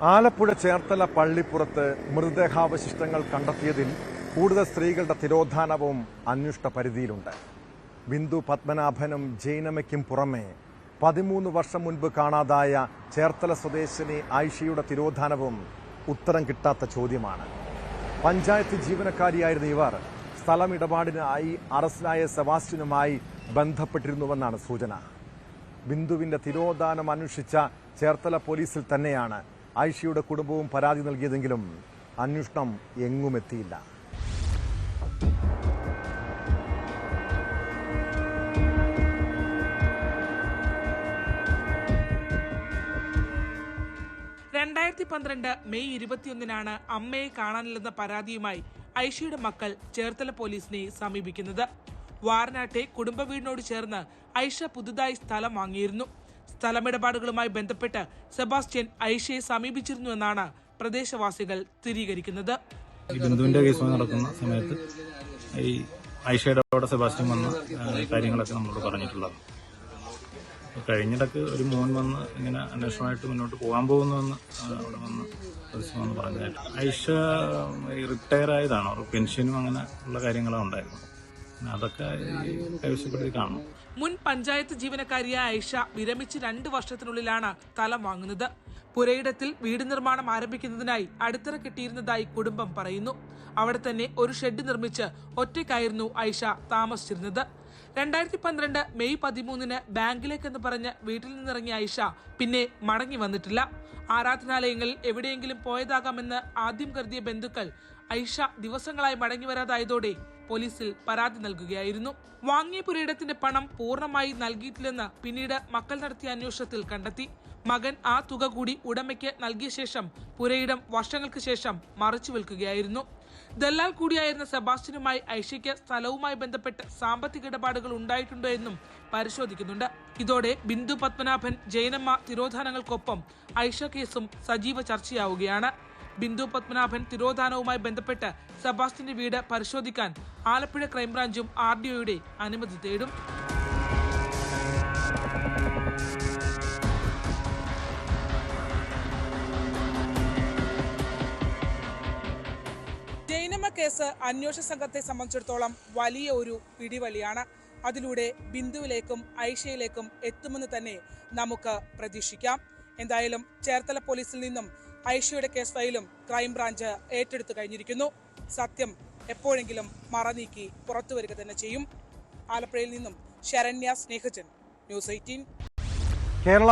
ആലപ്പുഴ ചേർത്തല പള്ളിപ്പുറത്ത് മൃതദേഹാവശിഷ്ടങ്ങൾ കണ്ടെത്തിയതിൽ കൂടുതൽ സ്ത്രീകളുടെ തിരോധാനവും അന്വേഷണ പരിധിയിലുണ്ട്. ബിന്ദു പത്മനാഭനും ജൈനമ്മയ്ക്കും പുറമെ 13 വർഷം മുൻപ് കാണാതായ ചേർത്തല സ്വദേശിനി ആയിഷയുടെ തിരോധാനവും ഉത്തരം കിട്ടാത്ത ചോദ്യമാണ്. പഞ്ചായത്ത് ജീവനക്കാരിയായിരുന്ന ഇവർ സ്ഥലമിടപാടിനായി അറസ്റ്റിലായ സെബാസ്റ്റ്യനുമായി ബന്ധപ്പെട്ടിരുന്നുവെന്നാണ് സൂചന. ബിന്ദുവിന്റെ തിരോധാനം അന്വേഷിച്ച ചേർത്തല പോലീസിൽ തന്നെയാണ് ആയിഷയുടെ കുടുംബവും പരാതി നൽകിയതെങ്കിലും അന്വേഷണം എങ്ങുമെത്തിയില്ല. മെയ് 21 അമ്മയെ കാണാനില്ലെന്ന പരാതിയുമായി ഐഷയുടെ മക്കൾ ചേർത്തല പോലീസിനെ സമീപിക്കുന്നത്. വാരനാട്ടെ കുടുംബ വീടിനോട് ചേർന്ന് ഐഷ പുതുതായി സ്ഥലം വാങ്ങിയിരുന്നു. സ്ഥലമിടപാടുകളുമായി ബന്ധപ്പെട്ട് സെബാസ്റ്റ്യൻ ഐഷയെ സമീപിച്ചിരുന്നുവെന്നാണ് പ്രദേശവാസികൾ സ്ഥിരീകരിക്കുന്നത്. ബിന്ദുവിന്റെ കേസ് നടക്കുന്ന സമയത്ത് ഈ ഐഷയുടെ അവിടെ സെബാസ്റ്റ്യൻ വന്ന കാര്യങ്ങളൊക്കെ നമ്മളോട് പറഞ്ഞിട്ടുള്ളത്. കഴിഞ്ഞിടക്ക് ഒരു മോൻ വന്ന് ഇങ്ങനെ അന്വേഷണമായിട്ട് മുന്നോട്ട് പോകാൻ പോകുന്നുവെന്ന് അവിടെ വന്ന് വന്ന് പറഞ്ഞതായിട്ട്. ഐഷ റിട്ടയർ ആയതാണോ, പെൻഷനും അങ്ങനെ ഉള്ള കാര്യങ്ങളും ഉണ്ടായിരുന്നു. അതൊക്കെ കൈവശപ്പെടുത്തി കാണും. മുൻ പഞ്ചായത്ത് ജീവനക്കാരിയായ ഐഷ വിരമിച്ച് 2 വർഷത്തിനുള്ളിലാണ് സ്ഥലം വാങ്ങുന്നത്. പുരയിടത്തിൽ വീട് നിർമ്മാണം ആരംഭിക്കുന്നതിനായി അടിത്തറ കെട്ടിയിരുന്നതായി കുടുംബം പറയുന്നു. അവിടെ തന്നെ ഒരു ഷെഡ് നിർമ്മിച്ച് ഒറ്റയ്ക്കായിരുന്നു ഐഷ താമസിച്ചിരുന്നത്. 2012 മെയ് 13 ബാങ്കിലേക്കെന്ന് പറഞ്ഞ് വീട്ടിൽ നിന്നിറങ്ങിയ ഐഷ പിന്നെ മടങ്ങി വന്നിട്ടില്ല. ആരാധനാലയങ്ങളിൽ എവിടെയെങ്കിലും പോയതാകാമെന്ന് ആദ്യം കരുതിയ ബന്ധുക്കൾ ഐഷ ദിവസങ്ങളായി മടങ്ങി വരാതായതോടെ പോലീസിൽ പരാതി നൽകുകയായിരുന്നു. വാങ്ങിയ പുരയിടത്തിന്റെ പണം പൂർണ്ണമായി നൽകിയിട്ടില്ലെന്ന് പിന്നീട് മക്കൾ നടത്തിയ അന്വേഷണത്തിൽ കണ്ടെത്തി. മകൻ ആ തുക കൂടി ഉടമയ്ക്ക് നൽകിയ ശേഷം പുരയിടം വർഷങ്ങൾക്ക് ശേഷം മറച്ചു വിൽക്കുകയായിരുന്നു. ദല്ലാൽ കൂടിയായിരുന്ന സെബാസ്റ്റ്യനുമായി ഐഷയ്ക്ക് സ്ഥലവുമായി ബന്ധപ്പെട്ട് സാമ്പത്തിക ഇടപാടുകൾ ഉണ്ടായിട്ടുണ്ടോ എന്നും പരിശോധിക്കുന്നുണ്ട്. ഇതോടെ ബിന്ദു പത്മനാഭൻ ജൈനമ്മ തിരോധാനങ്ങൾക്കൊപ്പം ഐഷ കേസും സജീവ ചർച്ചയാവുകയാണ്. ബിന്ദു പത്മനാഭൻ തിരോധാനവുമായി ബന്ധപ്പെട്ട് സെബാസ്റ്റ്യന്റെ വീട് പരിശോധിക്കാൻ ആലപ്പുഴ ക്രൈംബ്രാഞ്ചും RDOയുടെ അനുമതി തേടും. ജൈനമ്മ കേസ് അന്വേഷണ സംഘത്തെ സംബന്ധിച്ചിടത്തോളം വലിയ ഒരു പിടിവലിയാണ്. അതിലൂടെ ബിന്ദുവിലേക്കും ഐഷയിലേക്കും എത്തുമെന്ന് തന്നെ നമുക്ക് പ്രതീക്ഷിക്കാം. എന്തായാലും ചേർത്തല പോലീസിൽ നിന്നും ഐഷയുടെ കേസ് ഫയലും ക്രൈംബ്രാഞ്ച് ഏറ്റെടുത്തു കഴിഞ്ഞിരിക്കുന്നു. സത്യം എപ്പോഴെങ്കിലും മറനീക്കി പുറത്തു വരിക തന്നെ ചെയ്യും. ആലപ്പുഴയിൽ നിന്നും ശരണ്യ സ്നേഹജൻ, News 18. കേരള